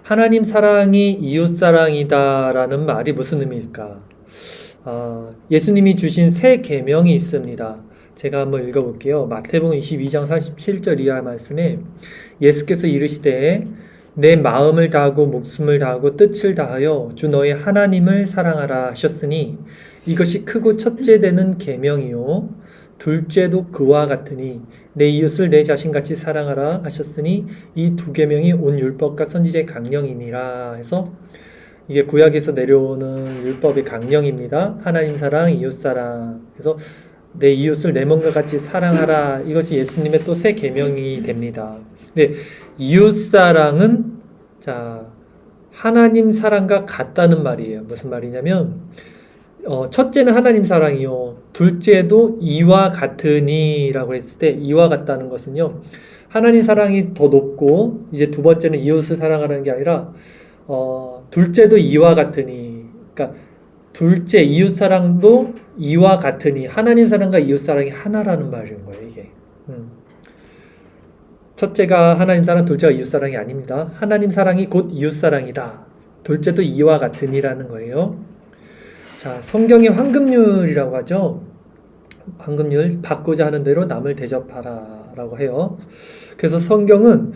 하나님 사랑이 이웃 사랑이다라는 말이 무슨 의미일까? 예수님이 주신 새 계명이 있습니다. 제가 한번 읽어볼게요. 마태복음 22장 37절 이하 말씀에 예수께서 이르시되 내 마음을 다하고 목숨을 다하고 뜻을 다하여 주 너의 하나님을 사랑하라 하셨으니 이것이 크고 첫째 되는 계명이요 둘째도 그와 같으니 내 이웃을 내 자신같이 사랑하라 하셨으니 이 두 계명이 온 율법과 선지자의 강령이니라 해서 이게 구약에서 내려오는 율법의 강령입니다. 하나님 사랑, 이웃 사랑. 그래서 내 이웃을 내 몸과 같이 사랑하라. 이것이 예수님의 또 새 계명이 됩니다. 근데 이웃 사랑은 하나님 사랑과 같다는 말이에요. 무슨 말이냐면 첫째는 하나님 사랑이요. 둘째도 이와 같으니라고 했을 때 이와 같다는 것은요. 하나님 사랑이 더 높고 이제 두 번째는 이웃을 사랑하는 게 아니라 둘째도 이와 같으니, 그러니까 둘째 이웃 사랑도 이와 같으니 하나님 사랑과 이웃 사랑이 하나라는 말인 거예요. 이게 첫째가 하나님 사랑, 둘째가 이웃 사랑이 아닙니다. 하나님 사랑이 곧 이웃 사랑이다. 둘째도 이와 같으니라는 거예요. 자, 성경의 황금률이라고 하죠. 황금률, 받고자 하는 대로 남을 대접하라 라고 해요. 그래서 성경은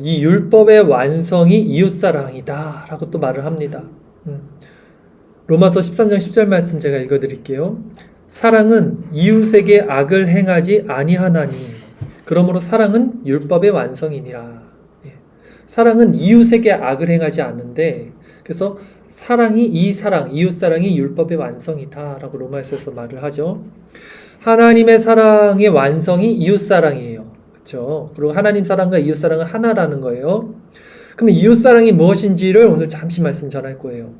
이 율법의 완성이 이웃사랑이다 라고 또 말을 합니다. 로마서 13장 10절 말씀 제가 읽어드릴게요. 사랑은 이웃에게 악을 행하지 아니하나니 그러므로 사랑은 율법의 완성이니라. 사랑은 이웃에게 악을 행하지 않는데 그래서 사랑이 이웃사랑이 율법의 완성이다 라고 로마서에서 말을 하죠. 하나님의 사랑의 완성이 이웃사랑이에요. 그렇죠? 그리고 하나님 사랑과 이웃사랑은 하나라는 거예요. 그럼 이웃사랑이 무엇인지를 오늘 잠시 말씀 전할 거예요.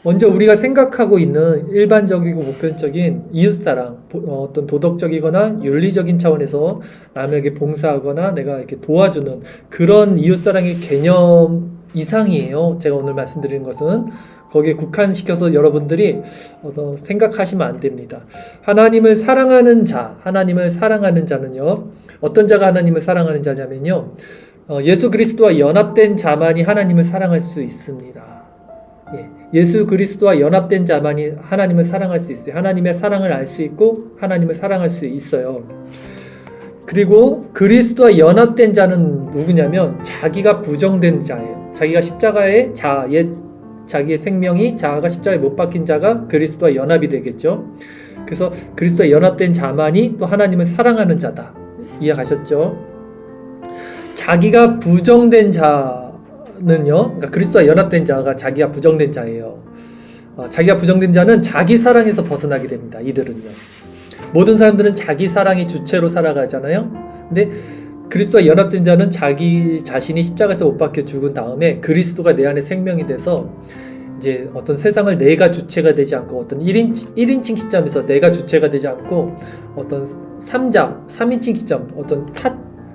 먼저 우리가 생각하고 있는 일반적이고 보편적인 이웃사랑, 어떤 도덕적이거나 윤리적인 차원에서 남에게 봉사하거나 내가 이렇게 도와주는 그런 이웃사랑의 개념 이상이에요. 제가 오늘 말씀드리는 것은 거기에 국한시켜서 여러분들이 생각하시면 안 됩니다. 하나님을 사랑하는 자는요. 어떤 자가 하나님을 사랑하는 자냐면요. 예수 그리스도와 연합된 자만이 하나님을 사랑할 수 있습니다. 예수 그리스도와 연합된 자만이 하나님을 사랑할 수 있어요. 하나님의 사랑을 알 수 있고 하나님을 사랑할 수 있어요. 그리고 그리스도와 연합된 자는 누구냐면 자기가 부정된 자예요. 자기가 십자가에 자기의 생명이 자아가 십자가에 못 박힌 자가 그리스도와 연합이 되겠죠. 그래서 그리스도와 연합된 자만이 또 하나님을 사랑하는 자다. 이해가셨죠? 자기가 부정된 자는요, 그러니까 그리스도와 연합된 자가 자기가 부정된 자예요. 자기가 부정된 자는 자기 사랑에서 벗어나게 됩니다. 이들은요. 모든 사람들은 자기 사랑이 주체로 살아가잖아요. 근데 그리스도와 연합된 자는 자기 자신이 십자가에서 못 박혀 죽은 다음에 그리스도가 내 안에 생명이 돼서 이제 어떤 세상을 내가 주체가 되지 않고 어떤 1인칭 시점에서 내가 주체가 되지 않고 어떤 3인칭 시점, 어떤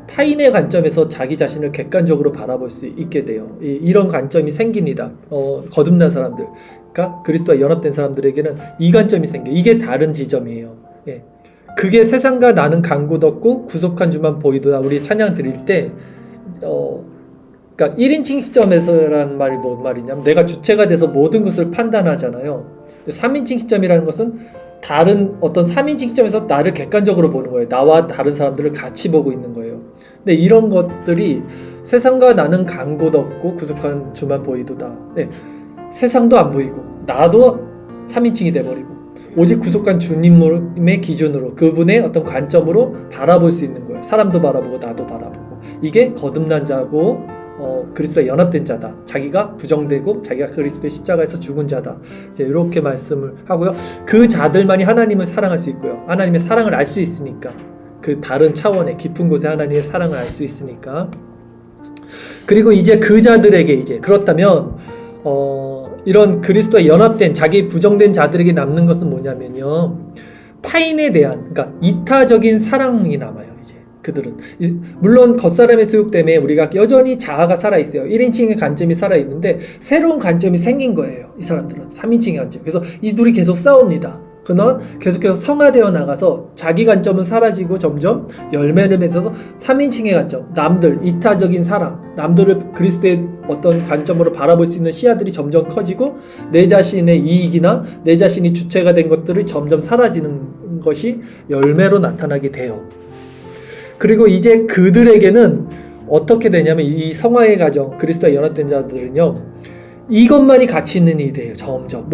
타인의 관점에서 자기 자신을 객관적으로 바라볼 수 있게 돼요. 이런 관점이 생깁니다. 거듭난 사람들, 그러니까 그리스도와 연합된 사람들에게는 이 관점이 생겨요. 이게 다른 지점이에요. 그게 세상과 나는 간구 없고 구속한 주만 보이도다. 우리 찬양 드릴 때 그러니까 1인칭 시점에서라는 말이 뭔 말이냐면 내가 주체가 돼서 모든 것을 판단하잖아요. 3인칭 시점이라는 것은 다른 어떤 3인칭 시점에서 나를 객관적으로 보는 거예요. 나와 다른 사람들을 같이 보고 있는 거예요. 근데 이런 것들이 세상과 나는 간구 없고 구속한 주만 보이도다. 세상도 안 보이고 나도 3인칭이 돼버리고 오직 구속한 주님의 기준으로 그분의 어떤 관점으로 바라볼 수 있는 거예요. 사람도 바라보고 나도 바라보고. 이게 거듭난 자고 그리스도와 연합된 자다. 자기가 부정되고 자기가 그리스도의 십자가에서 죽은 자다. 이제 이렇게 말씀을 하고요. 그 자들만이 하나님을 사랑할 수 있고요. 하나님의 사랑을 알 수 있으니까. 그 다른 차원의 깊은 곳에 하나님의 사랑을 알 수 있으니까. 그리고 이제 그 자들에게 이제 그렇다면 이런 그리스도와 연합된 자기 부정된 자들에게 남는 것은 뭐냐면요. 타인에 대한, 그러니까 이타적인 사랑이 남아요. 이제 그들은. 물론 겉사람의 소욕 때문에 우리가 여전히 자아가 살아있어요. 1인칭의 관점이 살아있는데 새로운 관점이 생긴 거예요. 이 사람들은 3인칭의 관점. 그래서 이 둘이 계속 싸웁니다. 그러나 계속해서 성화되어 나가서 자기 관점은 사라지고 점점 열매를 맺어서 3인칭의 관점, 남들, 이타적인 사랑, 남들을 그리스도의 어떤 관점으로 바라볼 수 있는 시야들이 점점 커지고 내 자신의 이익이나 내 자신이 주체가 된 것들이 점점 사라지는 것이 열매로 나타나게 돼요. 그리고 이제 그들에게는 어떻게 되냐면 이 성화의 과정, 그리스도와 연합된 자들은요, 이것만이 가치 있는 일이 돼요. 점점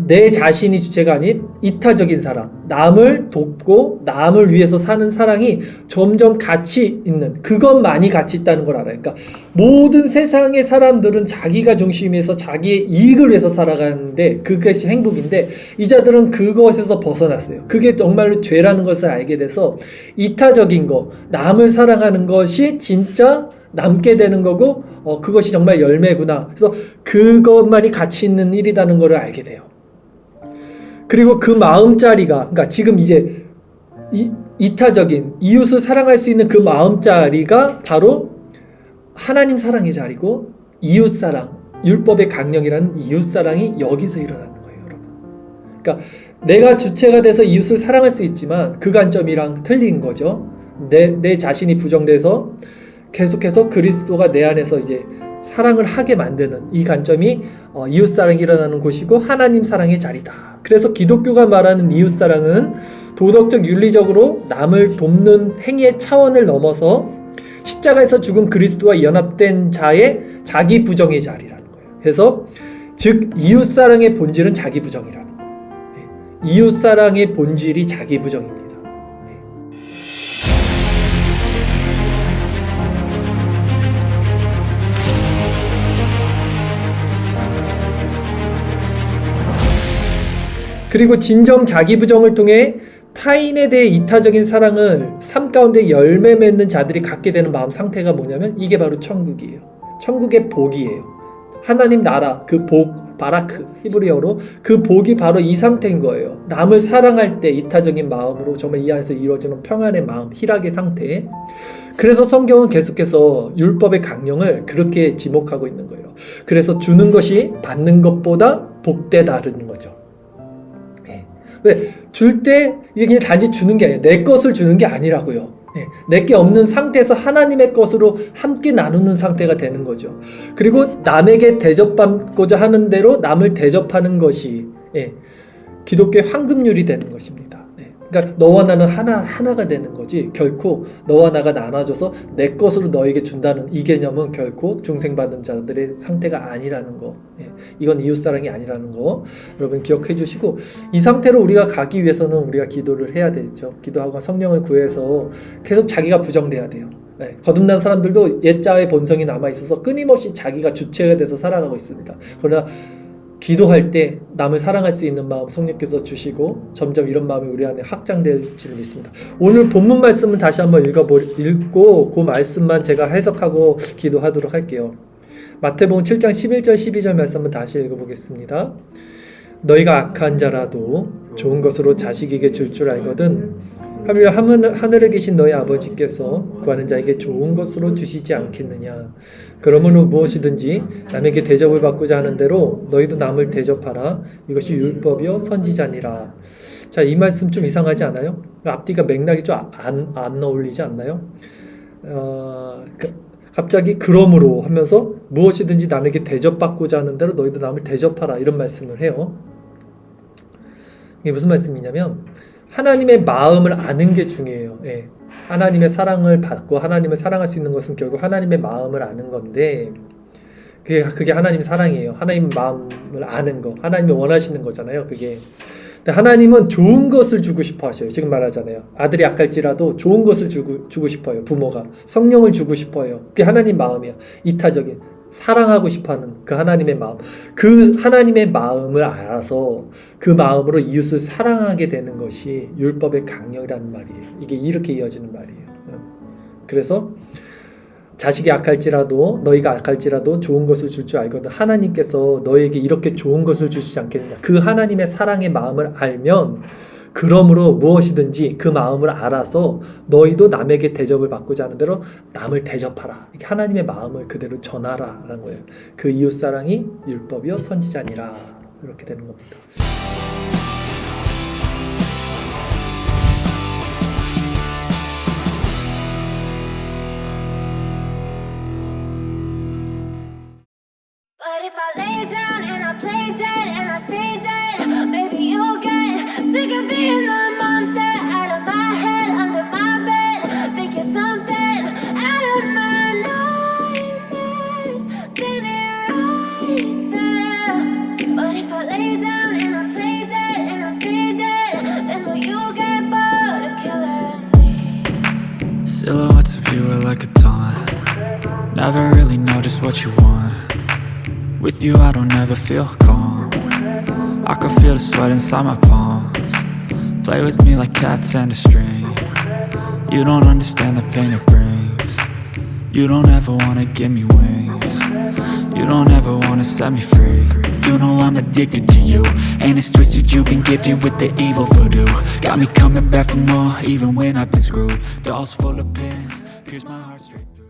내 자신이 주체가 아닌 이타적인 사랑, 남을 돕고 남을 위해서 사는 사랑이 점점 가치 있는, 그것만이 가치 있다는 걸 알아요. 그러니까 모든 세상의 사람들은 자기가 중심에서 자기의 이익을 위해서 살아가는데 그것이 행복인데 이 자들은 그것에서 벗어났어요. 그게 정말로 죄라는 것을 알게 돼서 이타적인 거, 남을 사랑하는 것이 진짜 남게 되는 거고 그것이 정말 열매구나. 그래서 그것만이 가치 있는 일이라는 걸 알게 돼요. 그리고 그 마음자리가, 그러니까 지금 이제 이타적인 이웃을 사랑할 수 있는 그 마음자리가 바로 하나님 사랑의 자리고 이웃사랑, 율법의 강령이라는 이웃사랑이 여기서 일어나는 거예요, 여러분. 그러니까 내가 주체가 돼서 이웃을 사랑할 수 있지만 그 관점이랑 틀린 거죠. 내 자신이 부정돼서 계속해서 그리스도가 내 안에서 이제 사랑을 하게 만드는 이 관점이 이웃사랑이 일어나는 곳이고 하나님 사랑의 자리다. 그래서 기독교가 말하는 이웃사랑은 도덕적 윤리적으로 남을 돕는 행위의 차원을 넘어서 십자가에서 죽은 그리스도와 연합된 자의 자기 부정의 자리라는 거예요. 그래서 즉 이웃사랑의 본질은 자기 부정이라는 거예요. 이웃사랑의 본질이 자기 부정입니다. 그리고 진정 자기 부정을 통해 타인에 대해 이타적인 사랑을 삶 가운데 열매 맺는 자들이 갖게 되는 마음 상태가 뭐냐면 이게 바로 천국이에요. 천국의 복이에요. 하나님 나라, 그 복, 바라크, 히브리어로 그 복이 바로 이 상태인 거예요. 남을 사랑할 때 이타적인 마음으로 정말 이 안에서 이루어지는 평안의 마음, 희락의 상태. 그래서 성경은 계속해서 율법의 강령을 그렇게 지목하고 있는 거예요. 그래서 주는 것이 받는 것보다 복되다는 거죠. 왜? 줄 때 이게 그냥 단지 주는 게 아니에요. 내 것을 주는 게 아니라고요. 내게 없는 상태에서 하나님의 것으로 함께 나누는 상태가 되는 거죠. 그리고 남에게 대접받고자 하는 대로 남을 대접하는 것이 기독교의 황금률이 되는 것입니다. 그러니까 너와 나는 하나가 되는 거지 결코 너와 나가 나눠져서 내 것으로 너에게 준다는 이 개념은 결코 중생받은 자들의 상태가 아니라는 거. 이건 이웃사랑이 아니라는 거 여러분 기억해 주시고 이 상태로 우리가 가기 위해서는 우리가 기도를 해야 되죠. 기도하고 성령을 구해서 계속 자기가 부정돼야 돼요. 거듭난 사람들도 옛자의 본성이 남아있어서 끊임없이 자기가 주체가 돼서 살아가고 있습니다. 그러나 기도할 때 남을 사랑할 수 있는 마음 성령께서 주시고 점점 이런 마음이 우리 안에 확장될 줄 믿습니다. 오늘 본문 말씀은 다시 한번 읽고 그 말씀만 제가 해석하고 기도하도록 할게요. 마태복음 7장 11절 12절 말씀은 다시 읽어보겠습니다. 너희가 악한 자라도 좋은 것으로 자식에게 줄 줄 알거든 하물며 하늘에 계신 너희 아버지께서 구하는 자에게 좋은 것으로 주시지 않겠느냐. 그러므로 무엇이든지 남에게 대접을 받고자 하는 대로 너희도 남을 대접하라. 이것이 율법이요 선지자니라. 자, 이 말씀 좀 이상하지 않아요? 앞뒤가 맥락이 좀 안 어울리지 않나요? 갑자기 그러므로 하면서 무엇이든지 남에게 대접받고자 하는 대로 너희도 남을 대접하라 이런 말씀을 해요. 이게 무슨 말씀이냐면 하나님의 마음을 아는 게 중요해요. 하나님의 사랑을 받고 하나님을 사랑할 수 있는 것은 결국 하나님의 마음을 아는 건데 그게 하나님의 사랑이에요. 하나님의 마음을 아는 거, 하나님이 원하시는 거잖아요. 그게. 근데 하나님은 좋은 것을 주고 싶어 하셔요. 지금 말하잖아요. 아들이 약할지라도 좋은 것을 주고 싶어요. 부모가. 성령을 주고 싶어요. 그게 하나님 마음이에요. 이타적인. 사랑하고 싶어하는 그 하나님의 마음, 그 하나님의 마음을 알아서 그 마음으로 이웃을 사랑하게 되는 것이 율법의 강령이라는 말이에요. 이게 이렇게 이어지는 말이에요. 그래서 자식이 악할지라도 너희가 악할지라도 좋은 것을 줄 줄 알거든 하나님께서 너에게 이렇게 좋은 것을 주시지 않겠느냐. 그 하나님의 사랑의 마음을 알면 그러므로 무엇이든지 그 마음을 알아서 너희도 남에게 대접을 받고자 하는 대로 남을 대접하라. 이렇게 하나님의 마음을 그대로 전하라라는 거예요. 그 이웃사랑이 율법이요 선지자니라. 이렇게 되는 겁니다. But if I lay down and I play dead and I stay dead, maybe you'll get sick of being the monster out of my head, under my bed. Think you're something out of my nightmares, standing right there. But if I lay down and I play dead and I stay dead, then will you get bored of killing me? Silhouettes of you are like a taunt. Never really know just what you want. With you I don't ever feel calm. I can feel the sweat inside my palms. Play with me like cats and a string. You don't understand the pain it brings. You don't ever wanna give me wings. You don't ever wanna set me free. You know I'm addicted to you, and it's twisted, you've been gifted with the evil voodoo. Got me coming back for more, even when I've been screwed. Dolls full of pins, pierce my heart straight through.